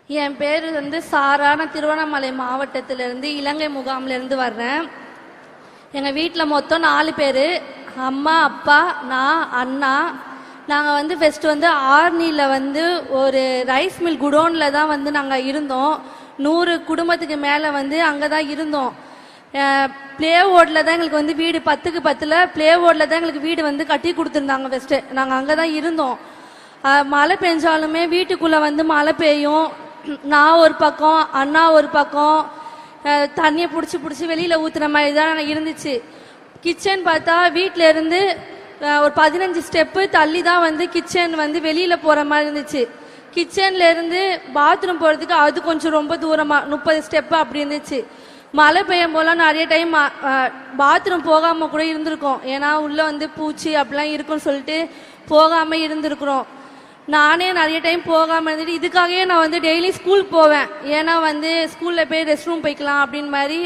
என் பேர் சாரா. நான் திருவண்ணாமலை மாவட்டத்திலிருந்து இலங்கை முகாம்லேருந்து வர்றேன். எங்கள் வீட்டில் மொத்தம் 4 பேர். அம்மா, அப்பா, நான், அண்ணா. நாங்கள் ஃபஸ்ட்டு ஆர்னியில் ஒரு ரைஸ் மில் குடோனில் தான் நாங்கள் இருந்தோம். 100 குடும்பத்துக்கு மேலே அங்கே தான் இருந்தோம். ப்ளே ஓர்டில் தான் எங்களுக்கு வீடு 10க்கு 10ல் ப்ளே ஓர்டில் தான் எங்களுக்கு வீடு கட்டி கொடுத்துருந்தாங்க. ஃபஸ்ட்டு நாங்கள் அங்கே தான் இருந்தோம். மழை பெஞ்சாலுமே வீட்டுக்குள்ளே மழை பெய்யும். நான் ஒரு பக்கம், அண்ணா ஒரு பக்கம், தண்ணியை பிடிச்சி வெளியில் ஊற்றுற மாதிரி தான் இருந்துச்சு. கிச்சன் பார்த்தா வீட்டில் இருந்து ஒரு 15 ஸ்டெப்பு தள்ளி தான் கிச்சன் வெளியில் போகிற மாதிரி இருந்துச்சு. கிச்சன்ல இருந்து பாத்ரூம் போகிறதுக்கு அது கொஞ்சம் ரொம்ப தூரமாக 30 ஸ்டெப்பு அப்படி இருந்துச்சு. மழை பெய்யும் போல நிறைய டைம் பாத்ரூம் போகாமல் கூட இருந்திருக்கோம். ஏன்னா உள்ளே பூச்சி அப்படிலாம் இருக்குன்னு சொல்லிட்டு போகாமல் இருந்திருக்கிறோம். நானே நிறைய டைம் போகாமல் இருந்துட்டு இதுக்காகவே நான் டெய்லி ஸ்கூலுக்கு போவேன். ஏன்னா ஸ்கூலில் போய் ரெஸ்ட் ரூம் போய்க்கலாம் அப்படின்னு மாதிரி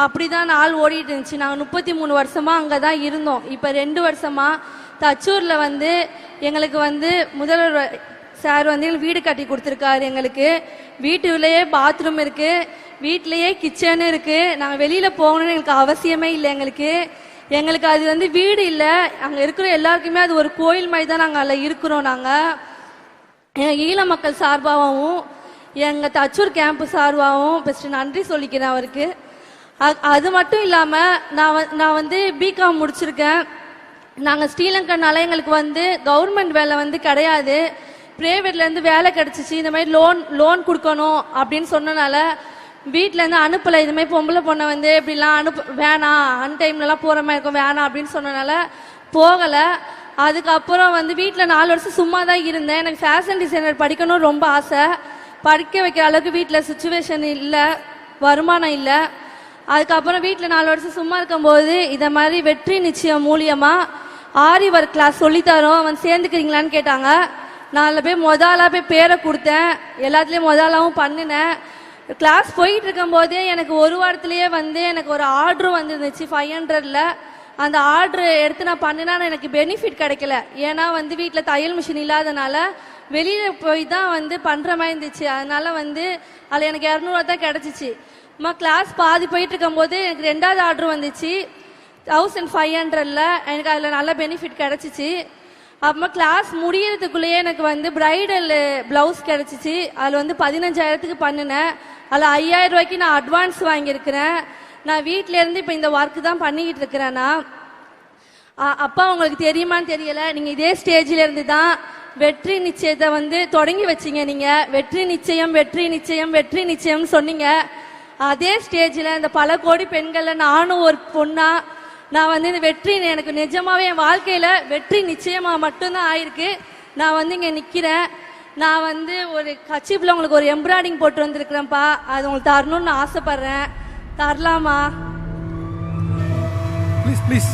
அப்படி தான் நாள் ஓடிட்டு இருந்துச்சு. நாங்கள் 33 வருஷமாக அங்கே தான் இருந்தோம். இப்போ 2 வருஷமாக தச்சூரில் எங்களுக்கு முதல்வர் சார் எங்களுக்கு வீடு கட்டி கொடுத்துருக்காரு. எங்களுக்கு வீட்டுலேயே பாத்ரூம் இருக்குது, வீட்டிலையே கிச்சனு இருக்குது. நாங்கள் வெளியில் போகணுன்னு எங்களுக்கு அவசியமே இல்லை. எங்களுக்கு அது வீடு இல்லை. அங்கே இருக்கிற எல்லாருக்குமே அது ஒரு கோயில் மாதிரி தான் நாங்கள் அதில் இருக்கிறோம். நாங்கள் ஈழ மக்கள் சார்பாகவும் எங்கள் தச்சூர் கேம்பு சார்பாகவும் ஃபஸ்ட்டு நன்றி சொல்லிக்கிறேன் அவருக்கு. அது மட்டும் இல்லாமல் நான் பிகாம் முடிச்சிருக்கேன். நாங்கள் ஸ்ரீலங்கனால எங்களுக்கு கவர்மெண்ட் வேலை கிடையாது. ப்ரைவேட்லேருந்து வேலை கிடச்சிச்சு. இந்த மாதிரி லோன் கொடுக்கணும் அப்படின்னு சொன்னனால வீட்டிலேருந்து அனுப்பலை. இதுமாதிரி பொம்பளை பொண்ணை இப்படிலாம் வேணாம், அன்டைம்லலாம் போகிற மாதிரி இருக்கும், வேணாம் அப்படின்னு சொன்னனால போகலை. அதுக்கப்புறம் வீட்டில் 4 வருஷம் சும்மா தான் இருந்தேன். எனக்கு ஃபேஷன் டிசைனர் படிக்கணும்னு ரொம்ப ஆசை. படிக்க வைக்கிற அளவுக்கு வீட்டில் சுச்சுவேஷன் இல்லை, வருமானம் இல்லை. அதுக்கப்புறம் வீட்டில் 4 வருஷம் சும்மா இருக்கும்போது இதை மாதிரி வெற்றி நிச்சயம் மூலியமாக ஆரி ஒர்க் கிளாஸ் சொல்லித்தரோம், சேர்ந்துக்கிறீங்களான்னு கேட்டாங்க. நான் போய் முதலாக போய் பேரை கொடுத்தேன். எல்லாத்துலேயும் முதலாகவும் பண்ணினேன். கிளாஸ் போயிட்டு இருக்கும் போதே எனக்கு ஒரு வாரத்திலேயே எனக்கு ஒரு ஆர்டரு வந்துருந்துச்சு 500ல். அந்த ஆர்டரு எடுத்து நான் பண்ணினா எனக்கு பெனிஃபிட் கிடைக்கல. ஏன்னா வீட்டில் தையல் மிஷின் இல்லாதனால வெளியில் போய் தான் பண்ணுற மாதிரி இருந்துச்சு. அதனால அதில் எனக்கு 200 தான் கிடச்சிச்சு. அம்மா கிளாஸ் பாதி போயிட்டு இருக்கும்போது எனக்கு 2வது ஆர்டர் வந்துச்சு 1500ல். எனக்கு அதில் நல்ல பெனிஃபிட் கிடச்சிச்சு. அப்புறமா கிளாஸ் முடியறதுக்குள்ளேயே எனக்கு பிரைடல் ப்ளவுஸ் கிடச்சிச்சு. அதில் 15,000க்கு பண்ணினேன். அதில் 5,000 ரூபாய்க்கு நான் அட்வான்ஸ் வாங்கியிருக்கிறேன். நான் வீட்டிலேருந்து இப்போ இந்த ஒர்க்கு தான் பண்ணிக்கிட்டு இருக்கிறேன்னா. அப்பா உங்களுக்கு தெரியுமான்னு தெரியலை, நீங்கள் இதே ஸ்டேஜில் இருந்து தான் வெற்றி நிச்சயத்தை தொடங்கி வச்சிங்க. நீங்கள் வெற்றி நிச்சயம் வெற்றி நிச்சயம் வெற்றி நிச்சயம்னு சொன்னீங்க. அதே ஸ்டேஜில் இந்த பல கோடி பெண்களில் நானும் ஒரு பொண்ணா நான் இந்த வெற்றி எனக்கு நிஜமாவே என் வாழ்க்கையில் வெற்றி நிச்சயமாக மட்டும்தான் ஆயிருக்கு. நான் இங்கே நிற்கிறேன். நான் ஒரு கச்சிப்பில் உங்களுக்கு ஒரு எம்ப்ராய்டிங் போட்டு வந்திருக்கிறேன்ப்பா. அது உங்களுக்கு தரணும்னு நான் ஆசைப்படுறேன். தரலாமா? Please please.